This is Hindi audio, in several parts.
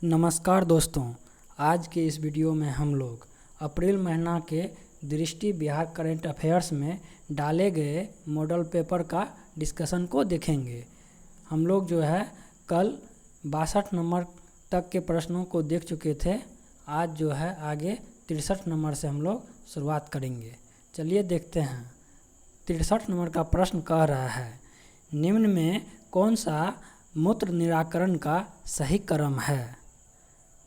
नमस्कार दोस्तों, आज के इस वीडियो में हम लोग अप्रैल महीना के दृष्टि बिहार करंट अफेयर्स में डाले गए मॉडल पेपर का डिस्कशन को देखेंगे। हम लोग जो है कल 62 नंबर तक के प्रश्नों को देख चुके थे। आज जो है आगे 63 नंबर से हम लोग शुरुआत करेंगे। चलिए देखते हैं। 63 नंबर का प्रश्न कह रहा है, निम्न में कौन सा मूत्र निराकरण का सही क्रम है।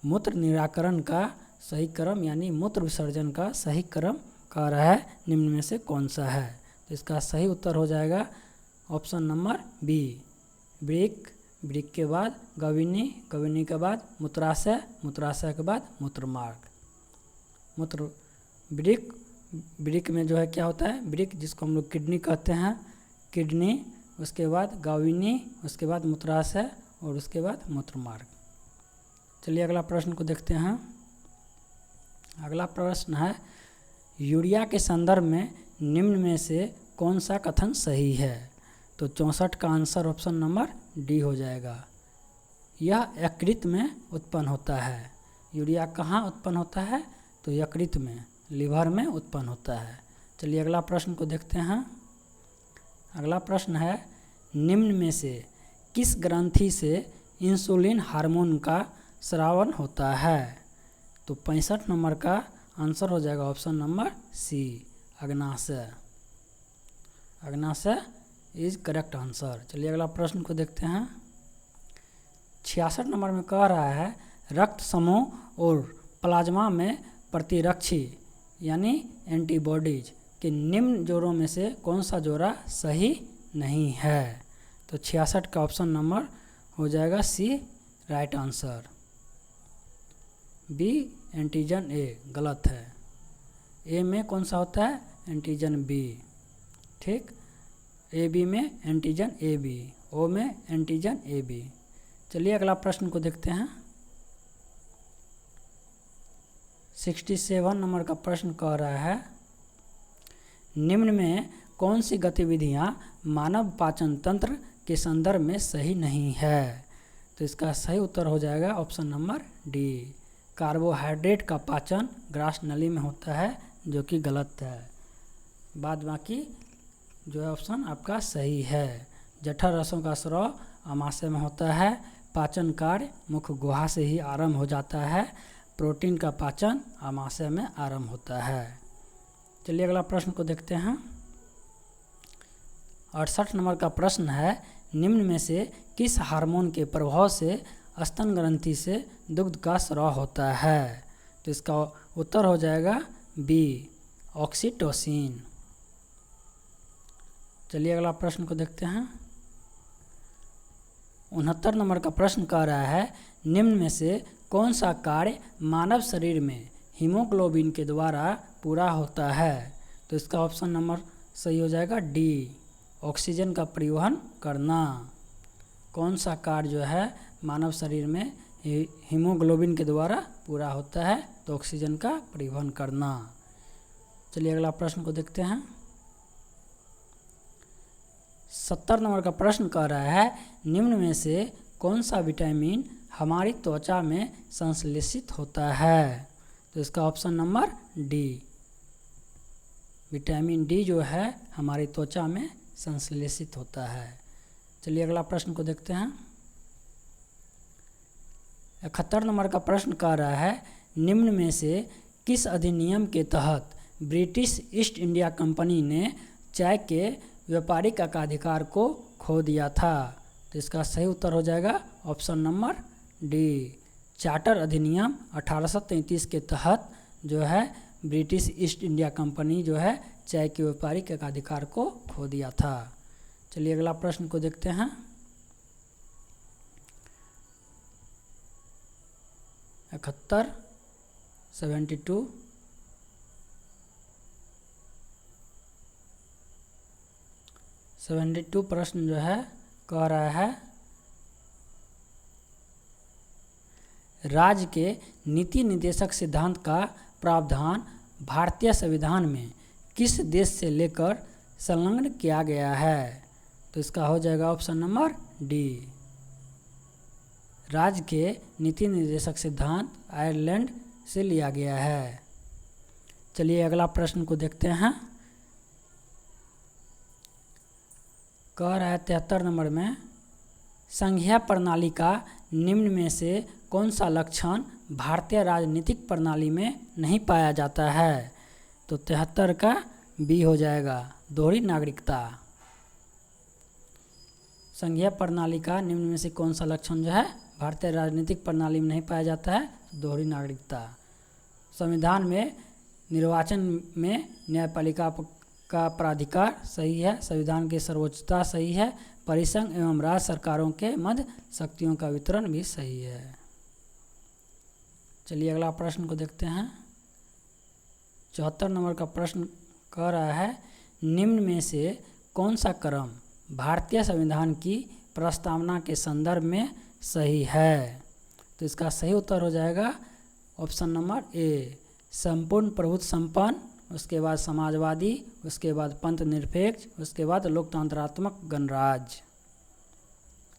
मूत्र निराकरण का सही क्रम यानी मूत्र विसर्जन का सही क्रम कह रहा है, निम्न में से कौन सा है। तो इसका सही उत्तर हो जाएगा ऑप्शन नंबर बी, वृक्क, वृक्क के बाद गविनी, गविनी के बाद मूत्राशय, मूत्राशय के बाद मूत्रमार्ग। मूत्र वृक्क, वृक्क में जो है क्या होता है, वृक्क जिसको हम लोग किडनी कहते हैं, किडनी, उसके बाद गाविनी, उसके बाद मूत्राशय और उसके बाद मूत्रमार्ग। चलिए अगला प्रश्न को देखते हैं। अगला प्रश्न है, यूरिया के संदर्भ में निम्न में से कौन सा कथन सही है। तो 64 का आंसर ऑप्शन नंबर डी हो जाएगा। यह यकृत में उत्पन्न होता है। यूरिया कहाँ उत्पन्न होता है, तो यकृत में, लीवर में उत्पन्न होता है। चलिए अगला प्रश्न को देखते हैं। अगला प्रश्न है, निम्न में से किस ग्रंथि से इंसुलिन हार्मोन का स्रावन होता है। तो 65 नंबर का आंसर हो जाएगा ऑप्शन नंबर सी, अग्नाशय। अग्नाशय इज करेक्ट आंसर। चलिए अगला प्रश्न को देखते हैं। 66 नंबर में कह रहा है, रक्त समूह और प्लाज्मा में प्रतिरक्षी यानी एंटीबॉडीज के निम्न जोड़ों में से कौन सा जोड़ा सही नहीं है। तो 66 का ऑप्शन नंबर हो जाएगा C, right answer. B antigen A गलत है। ए में कौन सा होता है, एंटीजन बी, ठीक। ए बी में एंटीजन ए बी, ओ में एंटीजन ए बी। चलिए अगला प्रश्न को देखते हैं। 67 नंबर का प्रश्न कह रहा है, निम्न में कौन सी गतिविधियां मानव पाचन तंत्र के संदर्भ में सही नहीं है। तो इसका सही उत्तर हो जाएगा ऑप्शन नंबर डी, कार्बोहाइड्रेट का पाचन ग्रास नली में होता है, जो कि गलत है। बाद बाकी जो है ऑप्शन आपका सही है। जठर रसों का स्राव आमाशय में होता है। पाचन कार्य मुख्य गुहा से ही आरंभ हो जाता है। प्रोटीन का पाचन आमाशय में आरंभ होता है। चलिए अगला प्रश्न को देखते हैं। 68 नंबर का प्रश्न है, निम्न में से किस हार्मोन के प्रभाव से स्तन ग्रंथि से दुग्ध का स्राव होता है। तो इसका उत्तर हो जाएगा बी, ऑक्सीटोसिन। चलिए अगला प्रश्न को देखते हैं। 69 नंबर का प्रश्न कह रहा है, निम्न में से कौन सा कार्य मानव शरीर में हीमोग्लोबिन के द्वारा पूरा होता है। तो इसका ऑप्शन नंबर सही हो जाएगा डी, ऑक्सीजन का परिवहन करना। कौन सा कार्य जो है मानव शरीर में हीमोग्लोबिन के द्वारा पूरा होता है, तो ऑक्सीजन का परिवहन करना। चलिए अगला प्रश्न को देखते हैं। 70 नंबर का प्रश्न कह रहा है, निम्न में से कौन सा विटामिन हमारी त्वचा में संश्लेषित होता है। तो इसका option number D, vitamin D जो है हमारी त्वचा में संश्लेषित होता है। चलिए अगला प्रश्न को देखते हैं। 71 नंबर का प्रश्न कह रहा है, निम्न में से किस अधिनियम के तहत ब्रिटिश ईस्ट इंडिया कंपनी ने चाय के व्यापारिक एकाधिकार को खो दिया था। तो इसका सही उत्तर हो जाएगा ऑप्शन नंबर डी, चार्टर अधिनियम 1833 के तहत जो है ब्रिटिश ईस्ट इंडिया कंपनी जो है चाय के व्यापारिक एकाधिकार को खो दिया था। चलिए अगला प्रश्न को देखते हैं। 71, 72 प्रश्न जो है कह रहा है, राज्य के नीति निर्देशक सिद्धांत का प्रावधान भारतीय संविधान में किस देश से लेकर संलग्न किया गया है। तो इसका हो जाएगा ऑप्शन नंबर डी, राज्य के नीति निर्देशक सिद्धांत आयरलैंड से लिया गया है। चलिए अगला प्रश्न को देखते हैं। कह रहा है 73 नंबर में, संघीय प्रणाली का निम्न में से कौन सा लक्षण भारतीय राजनीतिक प्रणाली में नहीं पाया जाता है? तो 73 का बी हो जाएगा, दोहरी नागरिकता। संघीय प्रणाली का निम्न में से कौन सा लक्षण जो है भारतीय राजनीतिक प्रणाली में नहीं पाया जाता है? दोहरी नागरिकता। संविधान में निर्वाचन में न्यायपालिका का प्राधिकार सही है, संविधान की सर्वोच्चता सही है, परिसंघ एवं राज्य सरकारों के मध्य शक्तियों का वितरण भी सही है। चलिए अगला प्रश्न को देखते हैं। 74 नंबर का प्रश्न कह रहा है, निम्न में से कौन सा क्रम भारतीय संविधान की प्रस्तावना के संदर्भ में सही है? तो इसका सही उत्तर हो जाएगा ऑप्शन नंबर ए, संपूर्ण प्रभुत्व संपन्न, उसके बाद समाजवादी, उसके बाद पंथ निरपेक्ष, उसके बाद लोकतंत्रात्मक गणराज्य।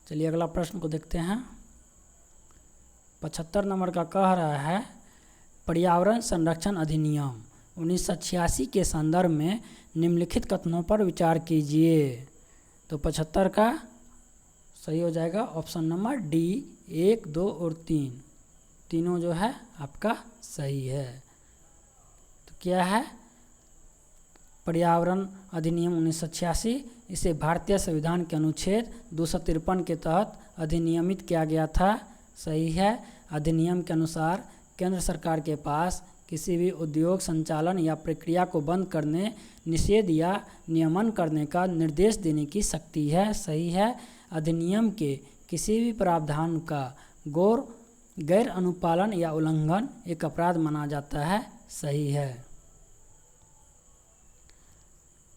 चलिए अगला प्रश्न को देखते हैं। 75 नंबर का कह रहा है, पर्यावरण संरक्षण अधिनियम 1986 के संदर्भ में निम्नलिखित कथनों पर विचार कीजिए। तो 75 का सही हो जाएगा ऑप्शन नंबर डी, 1, 2 और 3, तीनों जो है आपका सही है। तो क्या है? पर्यावरण अधिनियम 1986, इसे भारतीय संविधान के अनुच्छेद 253 के तहत अधिनियमित किया गया था, सही है। अधिनियम के अनुसार केंद्र सरकार के पास किसी भी उद्योग संचालन या प्रक्रिया को बंद करने, निषेध या नियमन करने का निर्देश देने की शक्ति है, सही है। अधिनियम के किसी भी प्रावधान का गैर अनुपालन या उल्लंघन एक अपराध माना जाता है, सही है।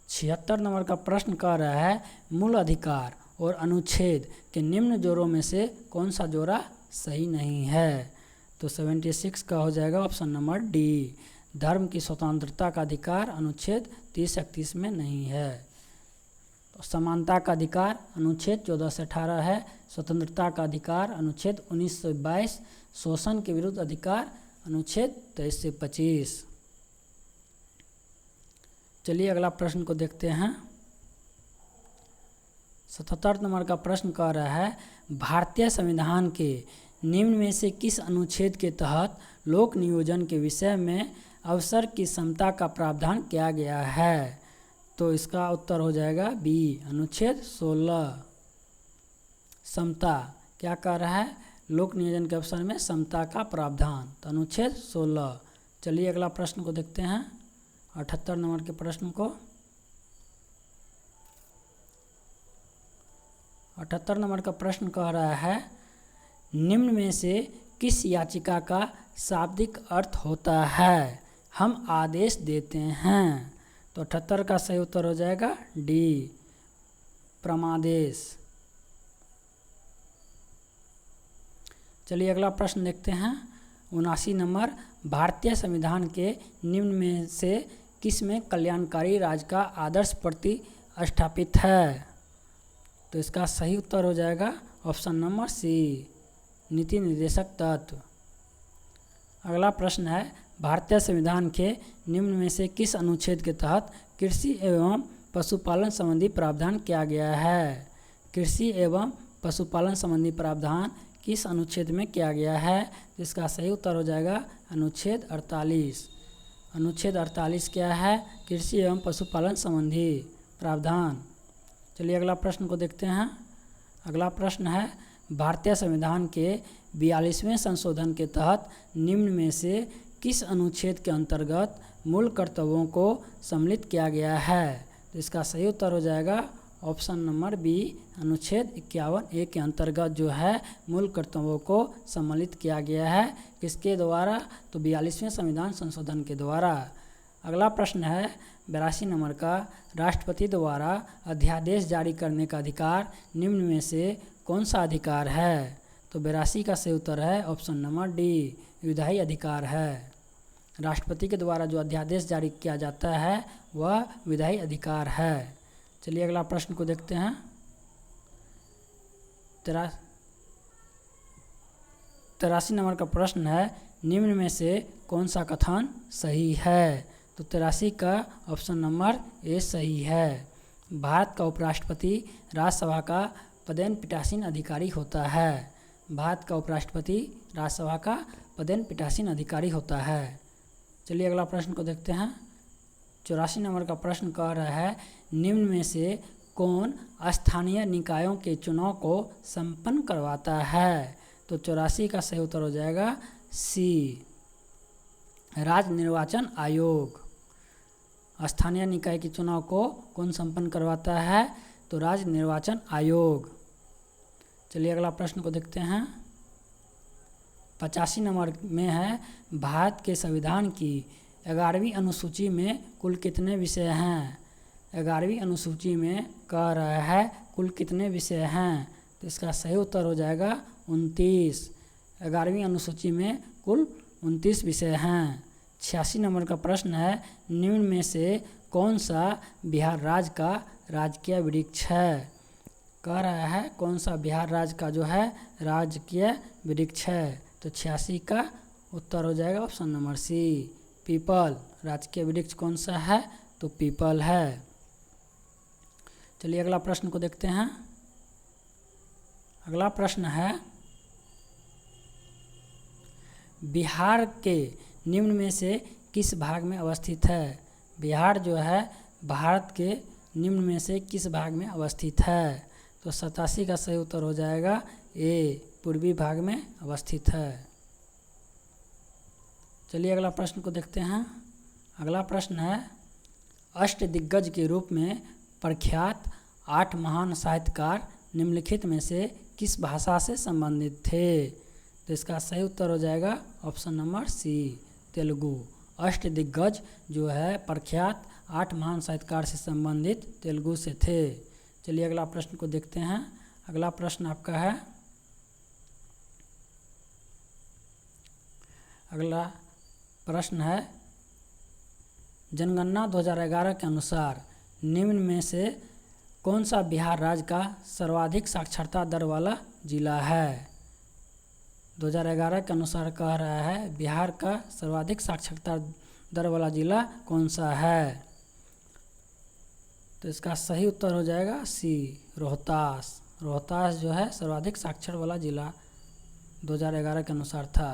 76 नंबर का प्रश्न कह रहा है, मूल अधिकार और अनुच्छेद के निम्न जोड़ों में से कौन सा जोड़ा सही नहीं है? तो 76 का हो जाएगा ऑप्शन नंबर डी, धर्म की स्वतंत्रता का अधिकार अनुच्छेद 30-31 में नहीं है। तो समानता का अधिकार अनुच्छेद 14 से 18 है, स्वतंत्रता का अधिकार अनुच्छेद 19 से 22, शोषण के विरुद्ध अधिकार अनुच्छेद 23 से 25। चलिए अगला प्रश्न को देखते हैं। 77 नंबर का प्रश्न कह रहा है, भारतीय संविधान के निम्न में से किस अनुच्छेद के तहत लोक नियोजन के विषय में अवसर की समता का प्रावधान किया गया है? तो इसका उत्तर हो जाएगा बी, अनुच्छेद 16। समता क्या कह रहा है? लोक नियोजन के अवसर में समता का प्रावधान, तो अनुच्छेद 16। चलिए अगला प्रश्न को देखते हैं, 78 नंबर के प्रश्न को। 78 नंबर का प्रश्न कह रहा है, निम्न में से किस याचिका का शाब्दिक अर्थ होता है? हम आदेश देते हैं। तो 78 का सही उत्तर हो जाएगा डी, प्रमादेश। चलिए अगला प्रश्न देखते हैं। 79 नंबर, भारतीय संविधान के निम्न में से किस में कल्याणकारी राज्य का आदर्श प्रतिस्थापित है? तो इसका सही उत्तर हो जाएगा ऑप्शन नंबर सी, नीति निर्देशक तत्व। अगला प्रश्न है, भारतीय संविधान के निम्न में से किस अनुच्छेद के तहत कृषि एवं पशुपालन संबंधी प्रावधान किया गया है? कृषि एवं पशुपालन संबंधी प्रावधान किस अनुच्छेद में किया गया है? इसका सही उत्तर हो जाएगा अनुच्छेद 48। अनुच्छेद 48 क्या है? कृषि एवं पशुपालन संबंधी प्रावधान। चलिए अगला प्रश्न को देखते हैं। अगला प्रश्न है, भारतीय संविधान के 42वें संशोधन के तहत निम्न में से किस अनुच्छेद के अंतर्गत मूल कर्तव्यों को सम्मिलित किया गया है? तो इसका सही उत्तर हो जाएगा ऑप्शन नंबर बी, अनुच्छेद 51A के अंतर्गत जो है मूल कर्तव्यों को सम्मिलित किया गया है। किसके द्वारा? तो 42वें संविधान संशोधन के द्वारा। अगला प्रश्न है 82 नंबर का, राष्ट्रपति द्वारा अध्यादेश जारी करने का अधिकार निम्न में से कौन सा अधिकार है? तो 82 का सही उत्तर है ऑप्शन नंबर डी, विधायी अधिकार है। राष्ट्रपति के द्वारा जो अध्यादेश जारी किया जाता है वह विधायी अधिकार है। चलिए अगला प्रश्न को देखते हैं। 83 नंबर का प्रश्न है, निम्न में से कौन सा कथन सही है? तो 83 का ऑप्शन नंबर ए सही है। भारत का उपराष्ट्रपति राज्यसभा का पदेन पीठासीन अधिकारी होता है। भारत का उपराष्ट्रपति राज्यसभा का पदेन पीठासीन अधिकारी होता है। चलिए अगला प्रश्न को देखते हैं। 84 नंबर का प्रश्न कह रहा है, निम्न में से कौन स्थानीय निकायों के चुनाव को संपन्न करवाता है? तो 84 का सही उत्तर हो जाएगा सी, राज्य निर्वाचन आयोग। स्थानीय निकाय के चुनाव को कौन संपन्न करवाता है? तो राज्य निर्वाचन आयोग। चलिए अगला प्रश्न को देखते हैं। 85 नंबर में है, भारत के संविधान की 11वीं अनुसूची में कुल कितने विषय हैं? 11वीं अनुसूची में कह रहा है कुल कितने विषय हैं? तो इसका सही उत्तर हो जाएगा 29। 11वीं अनुसूची में कुल 29 विषय हैं। 86 नंबर का प्रश्न है, निम्न में से कौन सा बिहार राज्य का राजकीय वृक्ष है? कह रहा है कौन सा बिहार राज्य का जो है राजकीय वृक्ष है? तो 86 का उत्तर हो जाएगा ऑप्शन नंबर सी, पीपल। राजकीय वृक्ष कौन सा है? तो पीपल है। चलिए अगला प्रश्न को देखते हैं। अगला प्रश्न है, बिहार के निम्न में से किस भाग में अवस्थित है? बिहार जो है भारत के निम्न में से किस भाग में अवस्थित है? तो 87 का सही उत्तर हो जाएगा ए, पूर्वी भाग में अवस्थित है। चलिए अगला प्रश्न को देखते हैं। अगला प्रश्न है, अष्टदिग्गज के रूप में प्रख्यात 8 महान साहित्यकार निम्नलिखित में से किस भाषा से संबंधित थे? तो इसका सही उत्तर हो जाएगा ऑप्शन नंबर सी, तेलुगु। अष्टदिग्गज जो है प्रख्यात 8 महान साहित्यकार से संबंधित तेलुगु से थे। चलिए अगला प्रश्न को देखते हैं। अगला प्रश्न आपका है, अगला प्रश्न है, जनगणना 2011 के अनुसार निम्न में से कौन सा बिहार राज्य का सर्वाधिक साक्षरता दर वाला जिला है? 2011 के अनुसार कह रहा है बिहार का सर्वाधिक साक्षरता दर वाला जिला कौन सा है? तो इसका सही उत्तर हो जाएगा सी, रोहतास। रोहतास जो है सर्वाधिक साक्षर वाला जिला 2011 के अनुसार था।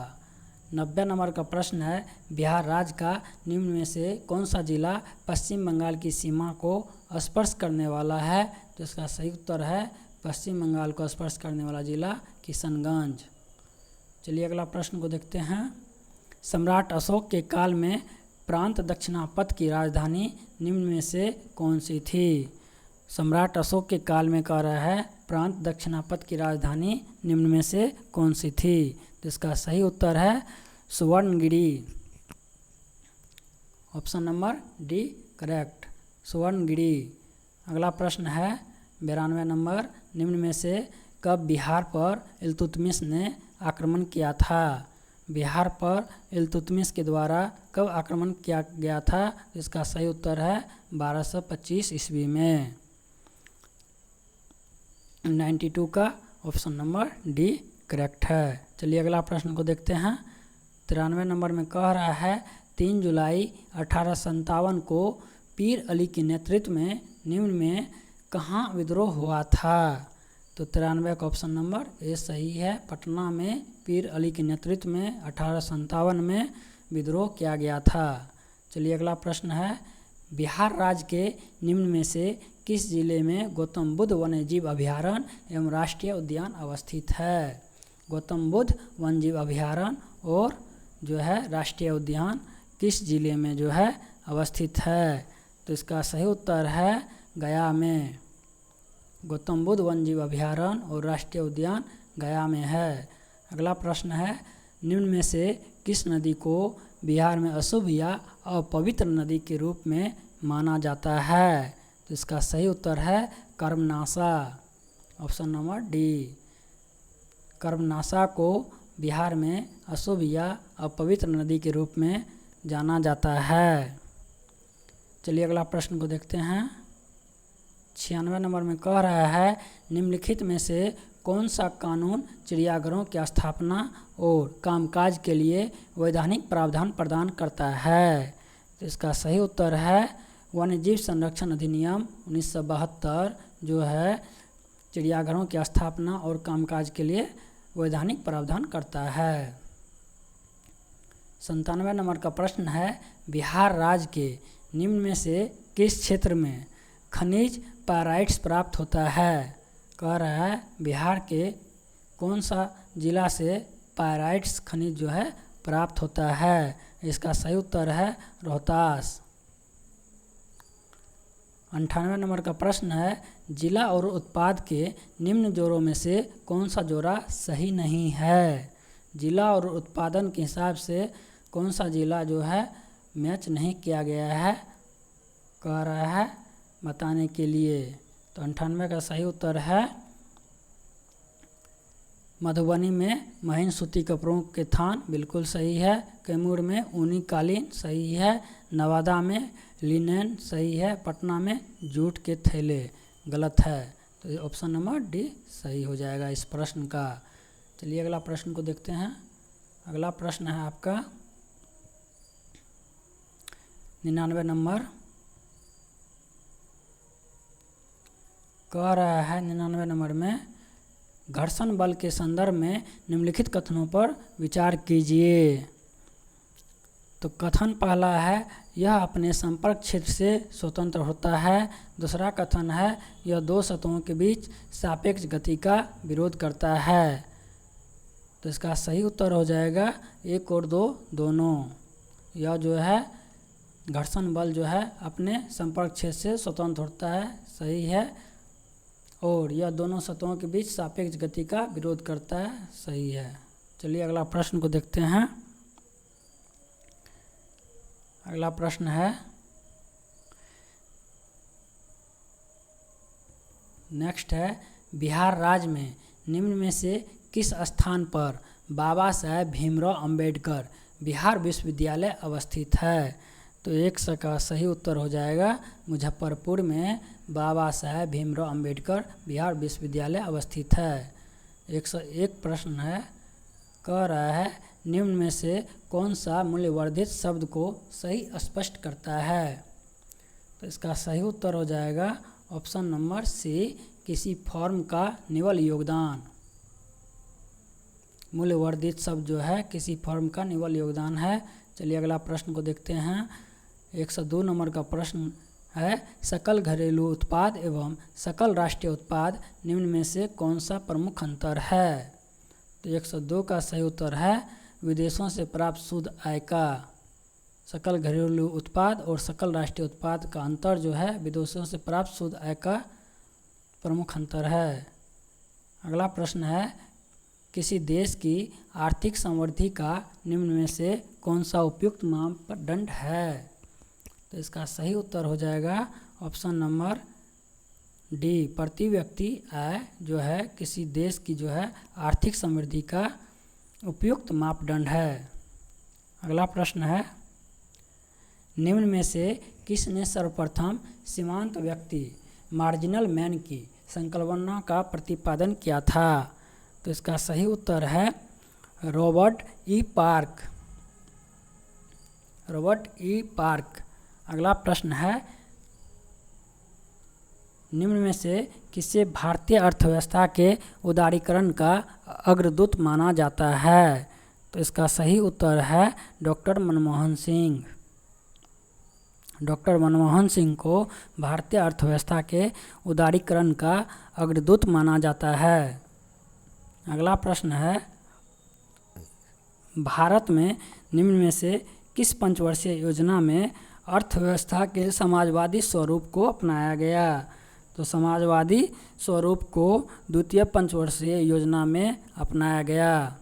90 नंबर का प्रश्न है, बिहार राज्य का निम्न में से कौन सा जिला पश्चिम बंगाल की सीमा को स्पर्श करने वाला है? तो इसका सही उत्तर है पश्चिम बंगाल को स्पर्श करने वाला जिला किशनगंज। चलिए अगला प्रश्न को देखते हैं। सम्राट अशोक के काल में प्रांत दक्षिणापथ की राजधानी निम्न में से कौन सी थी? सम्राट अशोक के काल में कह रहा है प्रांत दक्षिणापथ की राजधानी निम्न में से कौन सी थी? तो इसका सही उत्तर है Suvarnagiri. Option number D correct, Suvarnagiri. अगला प्रश्न है 92 नंबर, निम्न में से कब बिहार पर इल्तुतमिश ने आक्रमण किया था? बिहार पर इल्तुतमिश के द्वारा कब आक्रमण किया गया था? इसका सही उत्तर है 1225 ईस्वी में। 92 का ऑप्शन नंबर डी करेक्ट है। चलिए अगला प्रश्न को देखते हैं। 93 नंबर में कह रहा है 3 जुलाई 1857 को पीर अली के नेतृत्व में निम्न में कहाँ विद्रोह हुआ था? तो 93 का ऑप्शन नंबर ए सही है, पटना में पीर अली के नेतृत्व में 1857 में विद्रोह किया गया था। चलिए अगला प्रश्न है, बिहार राज्य के निम्न में से किस जिले में गौतम बुद्ध वन्यजीव अभयारण्य एवं राष्ट्रीय उद्यान अवस्थित है? गौतम बुद्ध वन्यजीव अभयारण्य और जो है राष्ट्रीय उद्यान किस जिले में जो है अवस्थित है? तो इसका सही उत्तर है गया में। गौतम बुद्ध वन्यजीव अभयारण्य और राष्ट्रीय उद्यान गया में है। अगला प्रश्न है, निम्न में से किस नदी को बिहार में अशुभ या अपवित्र नदी के रूप में माना जाता है? तो इसका सही उत्तर है Karmanasha. Option number D, Karmanasha को बिहार में अशुभ या अपवित्र नदी के रूप में जाना जाता है। चलिए अगला प्रश्न को देखते हैं। 96 नंबर में कह रहा है निम्नलिखित में से कौन सा कानून चिड़ियाघरों की स्थापना और कामकाज के लिए वैधानिक प्रावधान प्रदान करता है? तो इसका सही उत्तर है वन्यजीव संरक्षण अधिनियम 1972 जो है चिड़ियाघरों की स्थापना और कामकाज के लिए वैधानिक प्रावधान करता है। 97 नंबर का प्रश्न है बिहार राज्य के निम्न में से किस क्षेत्र में खनिज पाइराइट्स प्राप्त होता है? कह रहा है बिहार के कौन सा जिला से पाइराइट्स खनिज जो है प्राप्त होता है? इसका सही उत्तर है रोहतास। 98 नंबर का प्रश्न है जिला और उत्पाद के निम्न जोड़ों में से कौन सा जोड़ा सही नहीं है? जिला और उत्पादन के हिसाब से कौन सा जिला जो है मैच नहीं किया गया है कह रहा है बताने के लिए। तो 98 का सही उत्तर है मधुबनी में महीन सूती कपड़ों के थान, बिल्कुल सही है। कैमूर में ऊनी कालीन, सही है। नवादा में लिनेन, सही है। पटना में जूट के थैले, गलत है। तो ऑप्शन नंबर डी सही हो जाएगा इस प्रश्न का। चलिए अगला प्रश्न को देखते हैं। अगला प्रश्न है आपका 99 नंबर। कह रहा है 99 नंबर में घर्षण बल के संदर्भ में निम्नलिखित कथनों पर विचार कीजिए। तो कथन पहला है यह अपने संपर्क क्षेत्र से स्वतंत्र होता है। दूसरा कथन है यह दो सतहों के बीच सापेक्ष गति का विरोध करता है। तो इसका सही उत्तर हो जाएगा 1 और 2 दोनों। यह जो है घर्षण बल जो है अपने संपर्क क्षेत्र से स्वतंत्र होता है, सही है। और यह दोनों सतहों के बीच सापेक्ष गति का विरोध करता है, सही है। चलिए अगला प्रश्न को देखते हैं। अगला प्रश्न है नेक्स्ट है बिहार राज्य में निम्न में से किस स्थान पर बाबा साहेब भीमराव अंबेडकर बिहार विश्वविद्यालय अवस्थित है? तो 100 का सही उत्तर हो जाएगा मुजफ्फरपुर में बाबा साहेब भीमराव अंबेडकर बिहार विश्वविद्यालय अवस्थित है। 101 प्रश्न है। कह रहा है निम्न में से कौन सा मूल्यवर्धित शब्द को सही स्पष्ट करता है? तो इसका सही उत्तर हो जाएगा ऑप्शन नंबर सी, किसी फॉर्म का निवल योगदान। मूल्यवर्धित शब्द जो है किसी फॉर्म का निवल योगदान है। चलिए अगला प्रश्न को देखते हैं। 102 नंबर का प्रश्न है सकल घरेलू उत्पाद एवं सकल राष्ट्रीय उत्पाद निम्न में से कौन सा प्रमुख अंतर है? तो 102 का सही उत्तर है विदेशों से प्राप्त शुद्ध आय का। सकल घरेलू उत्पाद और सकल राष्ट्रीय उत्पाद का अंतर जो है विदेशों से प्राप्त शुद्ध आय का प्रमुख अंतर है। अगला प्रश्न है किसी देश की आर्थिक समृद्धि का निम्न में से कौन सा उपयुक्त मापदंड है? तो इसका सही उत्तर हो जाएगा ऑप्शन नंबर डी, प्रति व्यक्ति आय जो है किसी देश की जो है आर्थिक समृद्धि का उपयुक्त मापदंड है। अगला प्रश्न है निम्न में से किसने सर्वप्रथम सीमांत व्यक्ति मार्जिनल मैन की संकल्पना का प्रतिपादन किया था? तो इसका सही उत्तर है Robert E park. Robert E park. अगला प्रश्न है निम्न में से किसे भारतीय अर्थव्यवस्था के उदारीकरण का अग्रदूत माना जाता है? तो इसका सही उत्तर है डॉक्टर मनमोहन सिंह। डॉक्टर मनमोहन सिंह को भारतीय अर्थव्यवस्था के उदारीकरण का अग्रदूत माना जाता है। अगला प्रश्न है भारत में निम्न में से किस पंचवर्षीय योजना में अर्थव्यवस्था के समाजवादी स्वरूप को अपनाया गया? तो समाजवादी स्वरूप को द्वितीय पंचवर्षीय योजना में अपनाया गया।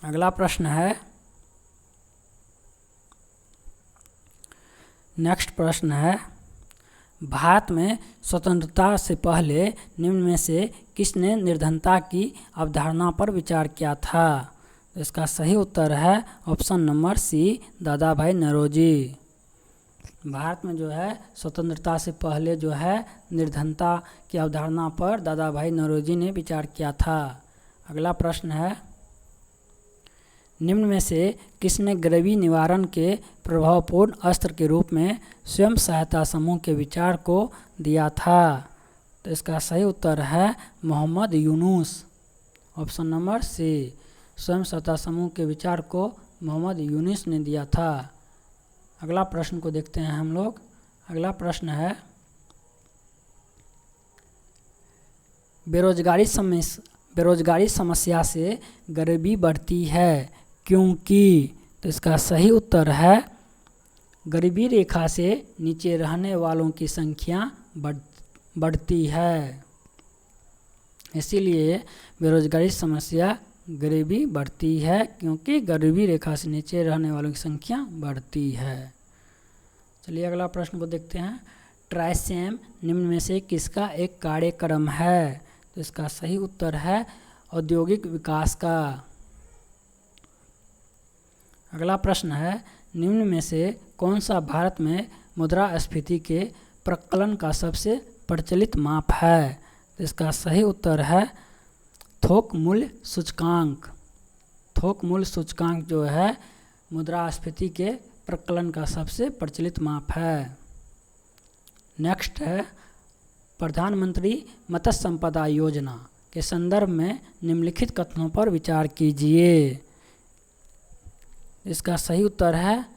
अगला प्रश्न है नेक्स्ट प्रश्न है भारत में स्वतंत्रता से पहले निम्न में से किसने निर्धनता की अवधारणा पर विचार किया था? तो इसका सही उत्तर है ऑप्शन नंबर सी, दादा भाई नौरोजी। भारत में जो है स्वतंत्रता से पहले जो है निर्धनता की अवधारणा पर दादा भाई नौरोजी ने विचार किया था। अगला प्रश्न है, निम्न में से किसने गरीबी निवारण के प्रभावपूर्ण अस्त्र के रूप में स्वयं सहायता समूह के विचार को दिया था? तो इसका सही उत्तर है Mohammad Yunus, option number C. स्वयं सहायता समूह के विचार को मोहम्मद यूनुस ने दिया था। अगला प्रश्न को देखते हैं हम लोग। अगला प्रश्न है, बेरोजगारी समस्या से गरीबी बढ़ती है क्योंकि? तो इसका सही उत्तर है गरीबी रेखा से नीचे रहने वालों की संख्या बढ़ती है, इसीलिए बेरोजगारी समस्या गरीबी बढ़ती है क्योंकि गरीबी रेखा से नीचे रहने वालों की संख्या बढ़ती है। चलिए अगला प्रश्न को देखते हैं। ट्राइसेम निम्न में से किसका एक कार्यक्रम है? तो इसका सही उत्तर है औद्योगिक विकास का। अगला प्रश्न है, निम्न में से कौन सा भारत में मुद्रास्फीति के प्रकलन का सबसे प्रचलित माप है? तो इसका सही उत्तर है थोक मूल्य सूचकांक। थोक मूल्य सूचकांक जो है मुद्रास्फीति के प्रकलन का सबसे प्रचलित माप है। नेक्स्ट है, प्रधानमंत्री मत्स्य संपदा योजना के संदर्भ में निम्नलिखित कथनों पर विचार कीजिए। इसका सही उत्तर है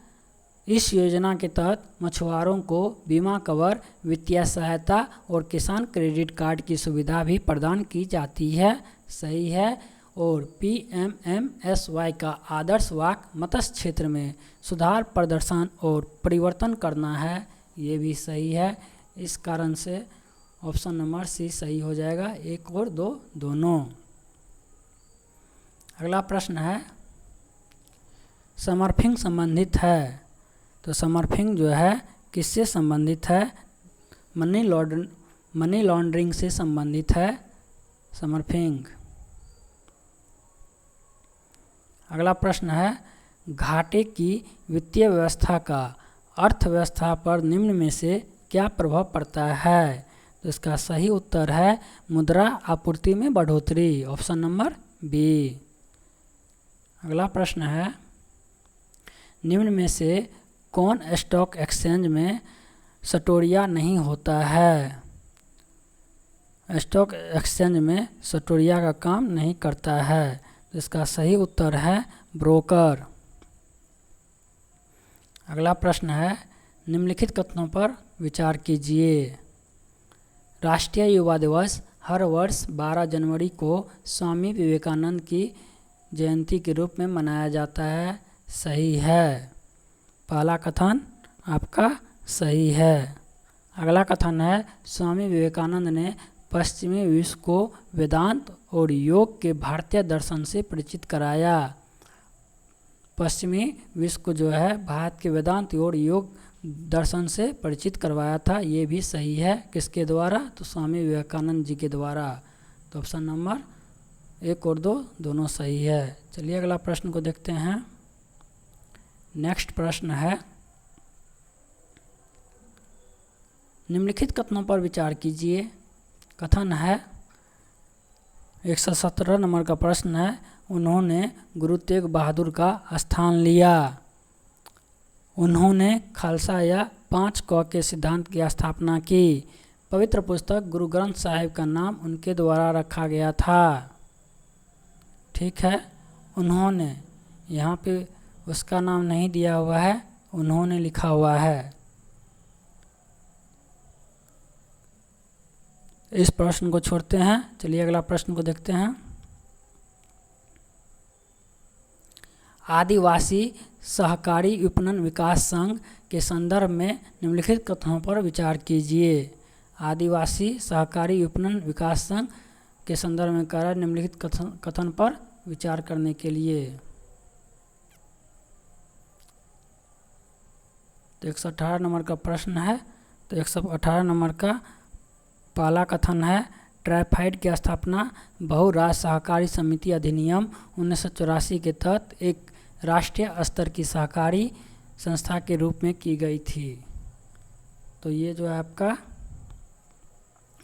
इस योजना के तहत मछुआरों को बीमा कवर, वित्तीय सहायता और किसान क्रेडिट कार्ड की सुविधा भी प्रदान की जाती है। सही है। और PMMSY का आदर्श वाक्य मत्स्य क्षेत्र में सुधार, प्रदर्शन और परिवर्तन करना है, ये भी सही है। इस कारण से ऑप्शन नंबर सी सही हो जाएगा, 1 और 2 दोनों। अगला प्रश्न है, समर्थिंग संबंधित है। तो समर्थिंग जो है किससे संबंधित है? मनी लॉन्ड्रिंग से संबंधित है समर्थिंग। अगला प्रश्न है, घाटे की वित्तीय व्यवस्था का अर्थव्यवस्था पर निम्न में से क्या प्रभाव पड़ता है? तो इसका सही उत्तर है मुद्रा आपूर्ति में बढ़ोतरी, ऑप्शन नंबर बी। अगला प्रश्न है, निम्न में से कौन स्टॉक एक्सचेंज में सटोरिया नहीं होता है? स्टॉक एक्सचेंज में सटोरिया का काम नहीं करता है, तो इसका सही उत्तर है ब्रोकर। अगला प्रश्न है, निम्नलिखित कथनों पर विचार कीजिए। राष्ट्रीय युवा दिवस हर वर्ष 12 जनवरी को स्वामी विवेकानंद की जयंती के रूप में मनाया जाता है। सही है। पहला कथन आपका सही है। अगला कथन है, स्वामी विवेकानंद ने पश्चिमी विश्व को वेदांत और योग के भारतीय दर्शन से परिचित कराया। पश्चिमी विश्व को जो है भारत के वेदांत और योग दर्शन से परिचित करवाया था, ये भी सही है। किसके द्वारा? तो स्वामी विवेकानंद जी के द्वारा। तो ऑप्शन नंबर 1 और 2 दोनों सही है। चलिए अगला प्रश्न को देखते हैं। नेक्स्ट प्रश्न है, निम्नलिखित कथनों पर विचार कीजिए। कथन है, 117 नंबर का प्रश्न है, उन्होंने गुरु तेग बहादुर का स्थान लिया। उन्होंने खालसा या 5 क के सिद्धांत की स्थापना की। पवित्र पुस्तक गुरु ग्रंथ साहिब का नाम उनके द्वारा रखा गया था। ठीक है, उन्होंने, यहाँ पे उसका नाम नहीं दिया हुआ है, उन्होंने लिखा हुआ है। इस प्रश्न को छोड़ते हैं। चलिए अगला प्रश्न को देखते हैं। आदिवासी सहकारी विपणन विकास संघ के संदर्भ में निम्नलिखित कथनों पर विचार कीजिए। आदिवासी सहकारी विपणन विकास संघ के संदर्भ में कह रहा है निम्नलिखित कथन पर विचार करने के लिए। तो 118 नंबर का प्रश्न है। तो 118 नंबर का पहला कथन है, ट्राइफाइड की स्थापना बहुराष्ट्र सहकारी समिति अधिनियम 1984 के तहत एक राष्ट्रीय स्तर की सहकारी संस्था के रूप में की गई थी। तो ये जो है आपका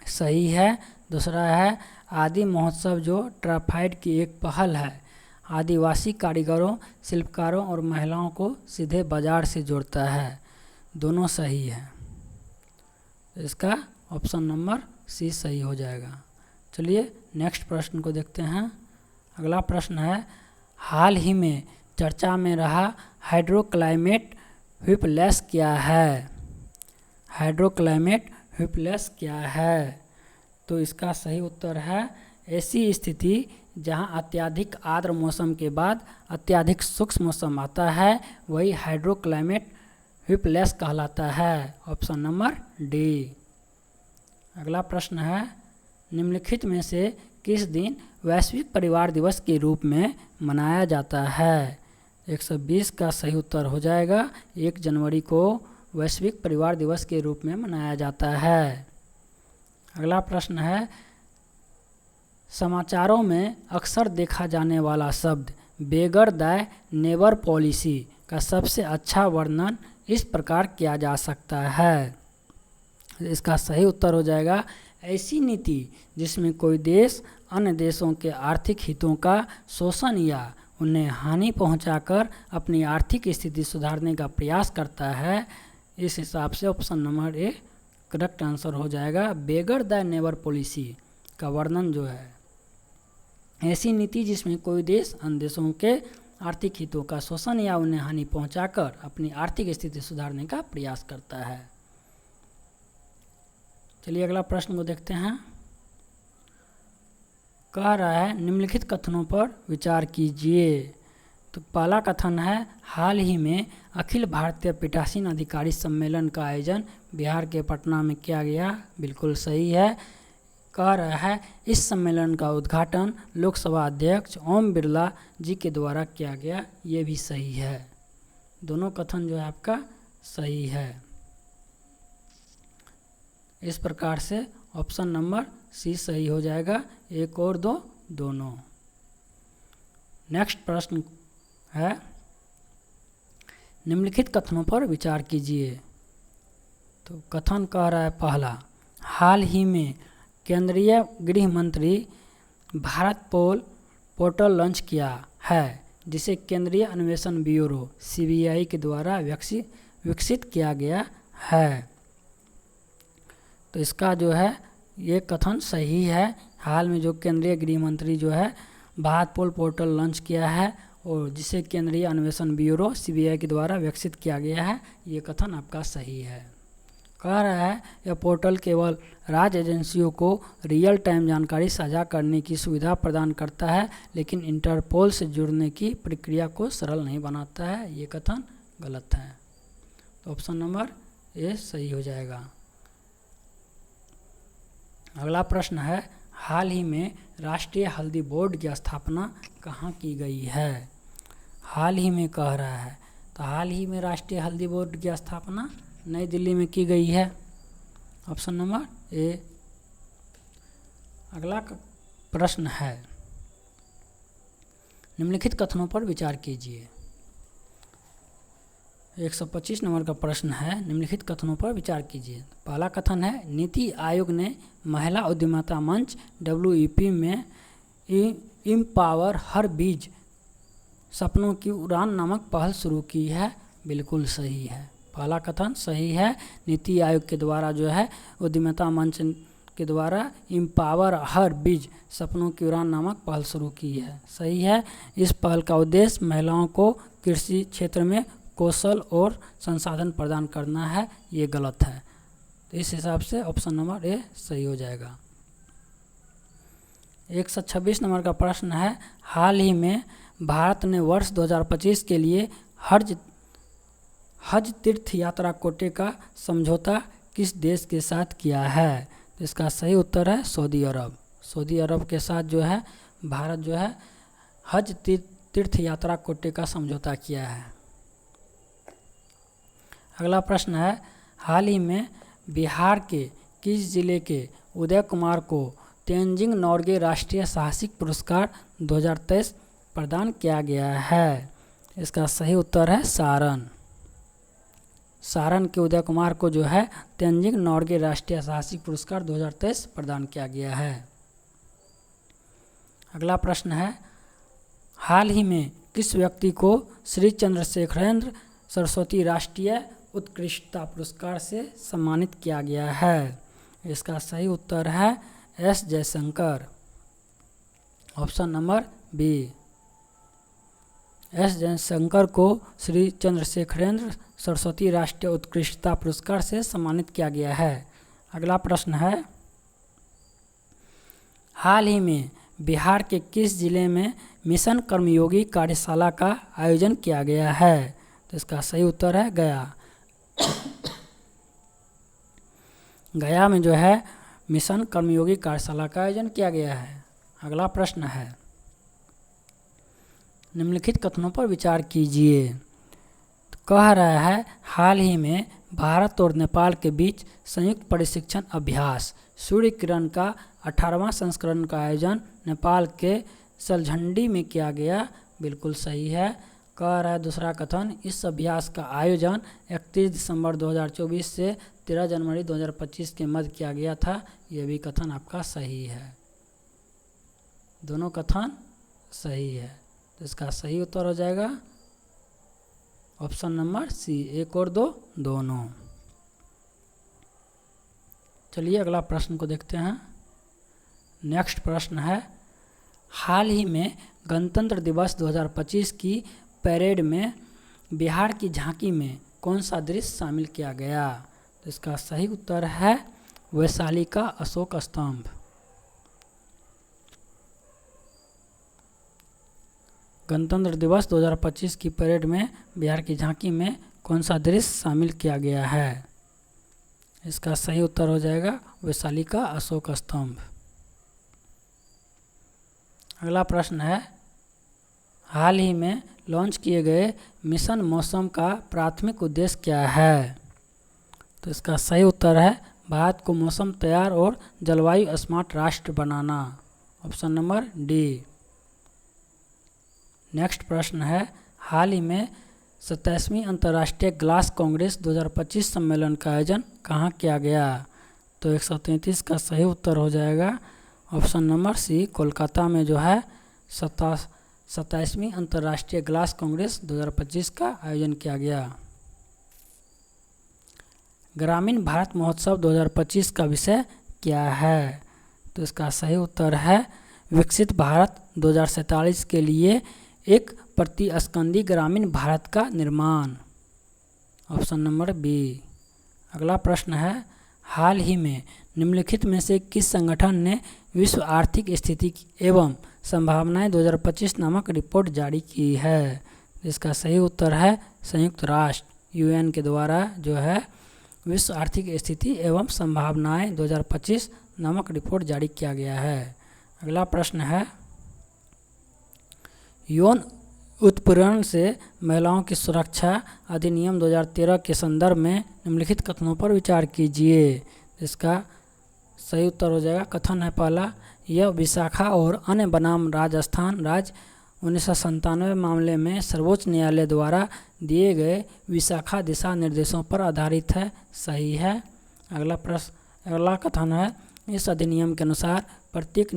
सही है। दूसरा है आदि महोत्सव जो ट्राफाइड की एक पहल है, आदिवासी कारीगरों, शिल्पकारों और महिलाओं को सीधे बाजार से जोड़ता है। दोनों सही है, इसका ऑप्शन नंबर सी सही हो जाएगा। चलिए नेक्स्ट प्रश्न को देखते हैं। अगला प्रश्न है, हाल ही में चर्चा में रहा हाइड्रोक्लाइमेट व्हिपलैश क्या है? हाइड्रोक्लाइमेट व्हिपलैश क्या है? तो इसका सही उत्तर है ऐसी स्थिति जहां अत्यधिक आर्द्र मौसम के बाद अत्यधिक शुष्क मौसम आता है, वही हाइड्रोक्लाइमेट व्हिपलैश कहलाता है। Option number D. अगला प्रश्न है, निम्नलिखित में से किस दिन वैश्विक परिवार दिवस के रूप में मनाया जाता है? 120 का सही उत्तर हो जाएगा। 1 जनवरी को वैश्विक परिवार दिवस के रूप में मनाया जाता है। अगला प्रश्न है, समाचारों में अक्सर देखा जाने वाला शब्द बेगर द नेबर पॉलिसी का सबसे अच्छा वर्णन इस प्रकार किया जा सकता है। इसका सही उत्तर हो जाएगा ऐसी नीति जिसमें कोई देश अन्य देशों के आर्थिक हितों का शोषण या उन्हें हानि पहुंचाकर अपनी आर्थिक स्थिति सुधारने का प्रयास करता है। इस हिसाब से option number A correct answer हो जाएगा। बेगर द नेबर पॉलिसी का वर्णन जो है ऐसी नीति जिसमें कोई देश अन्य देशों के आर्थिक हितों का शोषण या उन्हें हानि पहुंचाकर अपनी आर्थिक स्थिति सुधारने का प्रयास करता है। चलिए अगला प्रश्न को देखते हैं। कह रहा है निम्नलिखित कथनों पर विचार कीजिए। तो पहला कथन है, हाल ही में अखिल भारतीय पीठासीन अधिकारी सम्मेलन का आयोजन बिहार के पटना में किया गया। बिल्कुल सही है। कह रहा है इस सम्मेलन का उद्घाटन लोकसभा अध्यक्ष ओम बिरला जी के द्वारा किया गया। ये भी सही है। दोनों कथन जो है आपका सही है। इस प्रकार से ऑप्शन नंबर सी सही हो जाएगा। 1 और 2 दोनों। नेक्स्ट प्रश्न है, निम्नलिखित कथनों पर विचार कीजिए। तो कथन कह रहा है पहला, हाल ही में केंद्रीय गृह मंत्री भारत पोर्टल लॉन्च किया है जिसे केंद्रीय अन्वेषण ब्यूरो सीबीआई के द्वारा विकसित किया गया है। तो इसका जो है ये कथन सही है। हाल में जो केंद्रीय गृह मंत्री जो है भारत पोर्टल लॉन्च किया है और जिसे केंद्रीय अन्वेषण ब्यूरो सीबीआई के द्वारा विकसित किया गया है, ये कथन आपका सही है। कह रहा है यह पोर्टल केवल राज्य एजेंसियों को रियल टाइम जानकारी साझा करने की सुविधा प्रदान करता है, लेकिन इंटरपोल से जुड़ने की प्रक्रिया को सरल नहीं बनाता है। ये कथन गलत है। तो ऑप्शन नंबर ए सही हो जाएगा। अगला प्रश्न है, हाल ही में राष्ट्रीय हल्दी बोर्ड की स्थापना कहाँ की गई है? हाल ही में कह रहा है, तो हाल ही में राष्ट्रीय हल्दी बोर्ड की स्थापना नई दिल्ली में की गई है। Option number A. अगला प्रश्न है, निम्नलिखित कथनों पर विचार कीजिए। 125 नंबर का प्रश्न है, निम्नलिखित कथनों पर विचार कीजिए। पहला कथन है, नीति आयोग ने महिला उद्यमिता मंच WEP में एम्पावर हर बीज सपनों की उड़ान नामक पहल शुरू की है। बिल्कुल सही है। पहला कथन सही है। नीति आयोग के द्वारा जो है उद्यमिता मंच के द्वारा एम्पावर हर बीज सपनों की उड़ान नामक पहल शुरू की है। सही है। इस पहल का उद्देश्य महिलाओं को कृषि क्षेत्र में कौशल और संसाधन प्रदान करना है। ये गलत है। तो इस हिसाब से ऑप्शन नंबर ए सही हो जाएगा। 126 नंबर का प्रश्न है, हाल ही में भारत ने वर्ष 2025 के लिए हज तीर्थ यात्रा कोटे का समझौता किस देश के साथ किया है? तो इसका सही उत्तर है सऊदी अरब। सऊदी अरब के साथ जो है भारत जो है हज तीर्थ यात्रा कोटे का समझौता किया है। अगला प्रश्न है, हाल ही में बिहार के किस जिले के उदय कुमार को तेंजिंग नोर्गे राष्ट्रीय साहसिक पुरस्कार 2023 प्रदान किया गया है? इसका सही उत्तर है सारण। सारण के उदय कुमार को जो है तेनजिंग नोर्गे राष्ट्रीय साहसिक पुरस्कार 2023 प्रदान किया गया है। अगला प्रश्न है, हाल ही में किस व्यक्ति को श्री चंद्रशेखरेंद्र सरस्वती राष्ट्रीय उत्कृष्टता पुरस्कार से सम्मानित किया गया है? इसका सही उत्तर है S Jaishankar, option number B. S Jaishankar को श्री चंद्रशेखरेंद्र सरस्वती राष्ट्रीय उत्कृष्टता पुरस्कार से सम्मानित किया गया है। अगला प्रश्न है, हाल ही में बिहार के किस जिले में मिशन कर्मयोगी कार्यशाला का आयोजन किया गया है? तो इसका सही उत्तर है गया। गया में जो है मिशन कर्मयोगी कार्यशाला का आयोजन किया गया है। अगला प्रश्न है, निम्नलिखित कथनों पर विचार कीजिए। तो कह रहा है, हाल ही में भारत और नेपाल के बीच संयुक्त प्रशिक्षण अभ्यास सूर्य किरण का 18वां संस्करण का आयोजन नेपाल के सलझंडी में किया गया। बिल्कुल सही है। कह रहा है दूसरा कथन, इस अभ्यास का आयोजन 31 दिसंबर 2024 से 13 जनवरी 2025 के मध्य किया गया था। यह भी कथन आपका सही है। दोनों कथन सही है, तो इसका सही उत्तर हो जाएगा ऑप्शन नंबर सी, 1 और 2 दोनों। चलिए अगला प्रश्न को देखते हैं। नेक्स्ट प्रश्न है, हाल ही में गणतंत्र दिवस 2025 की परेड में बिहार की झांकी में कौन सा दृश्य शामिल किया गया? तो इसका सही उत्तर है वैशाली का अशोक स्तंभ। गणतंत्र दिवस 2025 की परेड में बिहार की झांकी में कौन सा दृश्य शामिल किया गया है? इसका सही उत्तर हो जाएगा वैशाली का अशोक स्तंभ। अगला प्रश्न है, हाल ही में लॉन्च किए गए मिशन मौसम का प्राथमिक उद्देश्य क्या है? तो इसका सही उत्तर है भारत को मौसम तैयार और जलवायु स्मार्ट राष्ट्र बनाना, ऑप्शन नंबर डी। नेक्स्ट प्रश्न है, हाल ही में 27वीं अंतर्राष्ट्रीय ग्लास कांग्रेस 2025 सम्मेलन का आयोजन कहाँ किया गया? तो 133 का सही उत्तर हो जाएगा ऑप्शन नंबर सी, कोलकाता में जो है 27वीं अंतर्राष्ट्रीय ग्लास कांग्रेस 2025 का आयोजन किया गया। ग्रामीण भारत महोत्सव 2025 का विषय क्या है? तो इसका सही उत्तर है विकसित भारत 2047 के लिए एक प्रतिस्कंदी ग्रामीण भारत का निर्माण, ऑप्शन नंबर बी। अगला प्रश्न है, हाल ही में निम्नलिखित में से किस संगठन ने विश्व आर्थिक स्थिति एवं संभावनाएं 2025 नामक रिपोर्ट जारी की है? इसका सही उत्तर है संयुक्त राष्ट्र यूएन के द्वारा जो है विश्व आर्थिक स्थिति एवं संभावनाएं 2025 नामक रिपोर्ट जारी किया गया है। अगला प्रश्न है, यौन उत्पीड़न से महिलाओं की सुरक्षा अधिनियम 2013 के संदर्भ में निम्नलिखित कथनों पर विचार कीजिए। इसका सही उत्तर हो जाएगा कथन है पहला, यह विशाखा और अन्य बनाम राजस्थान राज्य 1997 मामले में सर्वोच्च न्यायालय द्वारा दिए गए विशाखा दिशा निर्देशों पर आधारित है। सही है। अगला कथन है, इस अधिनियम के अनुसार प्रत्येक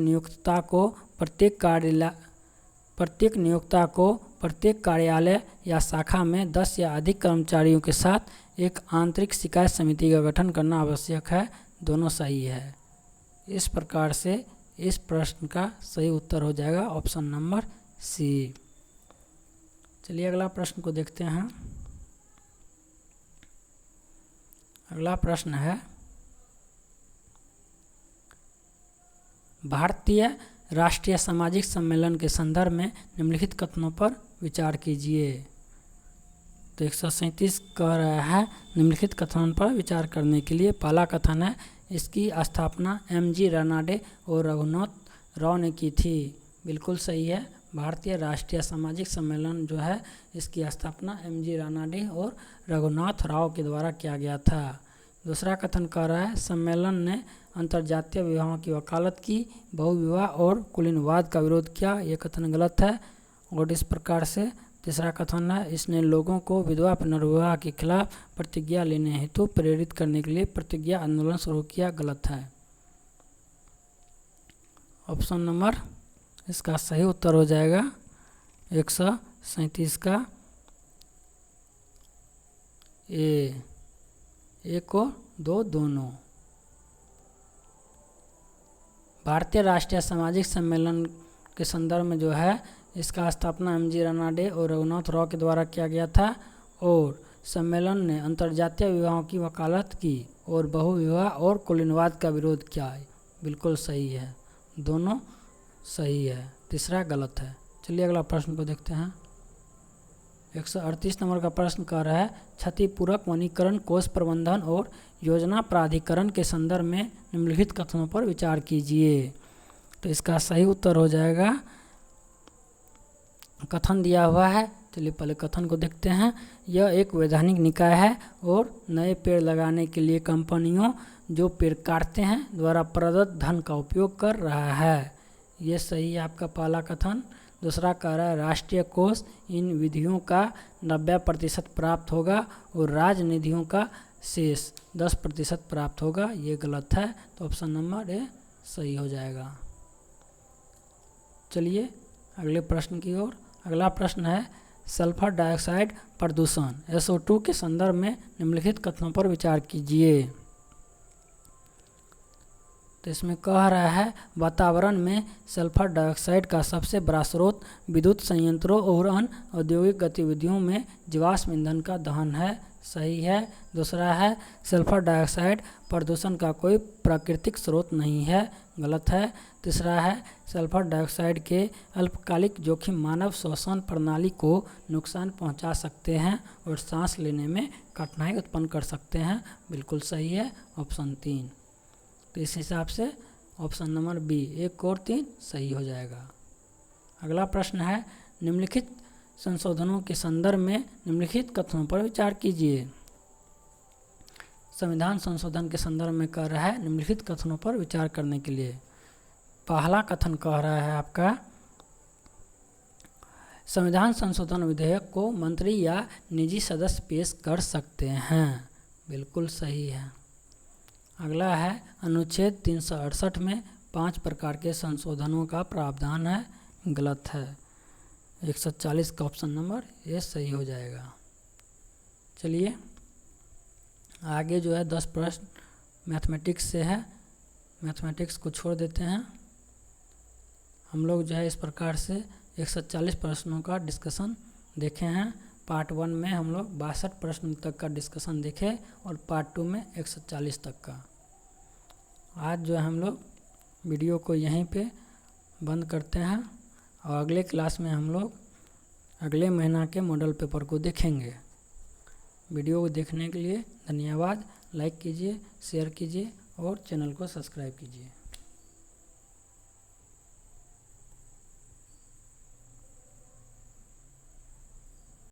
प्रत्येक कार्यालय या शाखा में 10 या अधिक कर्मचारियों के साथ एक आंतरिक शिकायत समिति का गठन करना आवश्यक है। दोनों सही है। इस प्रकार से इस प्रश्न का सही उत्तर हो जाएगा ऑप्शन नंबर सी। चलिए अगला प्रश्न को देखते हैं। अगला प्रश्न है, भारतीय राष्ट्रीय सामाजिक सम्मेलन के संदर्भ में निम्नलिखित कथनों पर विचार कीजिए। तो 137 कह रहा है निम्नलिखित कथन पर विचार करने के लिए। पहला कथन है, इसकी स्थापना एम.जी. रानाडे और रघुनाथ राव ने की थी। बिल्कुल सही है। भारतीय राष्ट्रीय सामाजिक सम्मेलन जो है इसकी स्थापना एम.जी. रानाडे और रघुनाथ राव के द्वारा किया गया था। दूसरा कथन कह रहा है, सम्मेलन ने अंतर्जातीय विवाहों की वकालत की, बहुविवाह और कुलीनवाद का विरोध किया। ये कथन गलत है। और इस प्रकार से तीसरा कथन है, इसने लोगों को विधवा पुनर्विवाह के खिलाफ प्रतिज्ञा लेने हेतु प्रेरित करने के लिए प्रतिज्ञा आंदोलन शुरू किया। गलत है। ऑप्शन नंबर इसका सही उत्तर हो जाएगा 137 का ए, 1 और 2 दोनों। भारतीय राष्ट्रीय सामाजिक सम्मेलन के संदर्भ में जो है इसका स्थापना एम.जी. रानाडे और रघुनाथ राव के द्वारा किया गया था और सम्मेलन ने अंतर्जातीय विवाहों की वकालत की और बहुविवाह और कुलीनवाद का विरोध किया। बिल्कुल सही है, दोनों सही है, तीसरा गलत है। चलिए अगला प्रश्न को देखते हैं। 138 नंबर का प्रश्न कह रहा है, क्षतिपूरक वनीकरण कोष प्रबंधन और योजना प्राधिकरण के संदर्भ में निम्नलिखित कथनों पर विचार कीजिए। तो इसका सही उत्तर हो जाएगा, कथन दिया हुआ है। चलिए पहले कथन को देखते हैं। यह एक वैधानिक निकाय है और नए पेड़ लगाने के लिए कंपनियों जो पेड़ काटते हैं द्वारा प्रदत्त धन का उपयोग कर रहा है। ये सही है आपका पहला कथन। दूसरा कह रहा है, राष्ट्रीय कोष इन विधियों का 90% प्राप्त होगा और राजनिधियों का शेष 10% प्राप्त होगा। ये गलत है, तो ऑप्शन नंबर ए सही हो जाएगा। चलिए अगले प्रश्न की ओर। अगला प्रश्न है, सल्फर डाइऑक्साइड प्रदूषण SO2 के संदर्भ में निम्नलिखित कथनों पर विचार कीजिए। तो इसमें कह रहा है, वातावरण में सल्फर डाइऑक्साइड का सबसे बड़ा स्रोत विद्युत संयंत्रों और अन्य औद्योगिक गतिविधियों में जीवाश्म ईंधन का दहन है। सही है। दूसरा है, सल्फर डाइऑक्साइड प्रदूषण का कोई प्राकृतिक स्रोत नहीं है। गलत है। तीसरा है, सल्फर डाइऑक्साइड के अल्पकालिक जोखिम मानव श्वसन प्रणाली को नुकसान पहुंचा सकते हैं और सांस लेने में कठिनाई उत्पन्न कर सकते हैं। बिल्कुल सही है, ऑप्शन 3। तो इस हिसाब से ऑप्शन नंबर बी 1 और 3 सही हो जाएगा। अगला प्रश्न है, निम्नलिखित संशोधनों के संदर्भ में निम्नलिखित कथनों पर विचार कीजिए। संविधान संशोधन के संदर्भ में कह रहा है, निम्नलिखित कथनों पर विचार करने के लिए। पहला कथन कह रहा है आपका, संविधान संशोधन विधेयक को मंत्री या निजी सदस्य पेश कर सकते हैं। बिल्कुल सही है। अगला है, अनुच्छेद 368 में 5 प्रकार के संशोधनों का प्रावधान है। गलत है। 140 का ऑप्शन नंबर ये सही हो जाएगा। चलिए आगे जो है 10 प्रश्न मैथमेटिक्स से है। मैथमेटिक्स को छोड़ देते हैं। हम लोग जो है इस प्रकार से 140 प्रश्नों का डिस्कशन देखे हैं। पार्ट 1 में हम लोग 62 प्रश्न तक का डिस्कशन देखे और पार्ट 2 में 140 तक का। आज जो है हम लोग वीडियो को यहीं पे बंद करते हैं और अगले क्लास में हम लोग अगले महीना के मॉडल पेपर को देखेंगे। वीडियो को देखने के लिए धन्यवाद। लाइक कीजिए, शेयर कीजिए और चैनल को सब्सक्राइब कीजिए।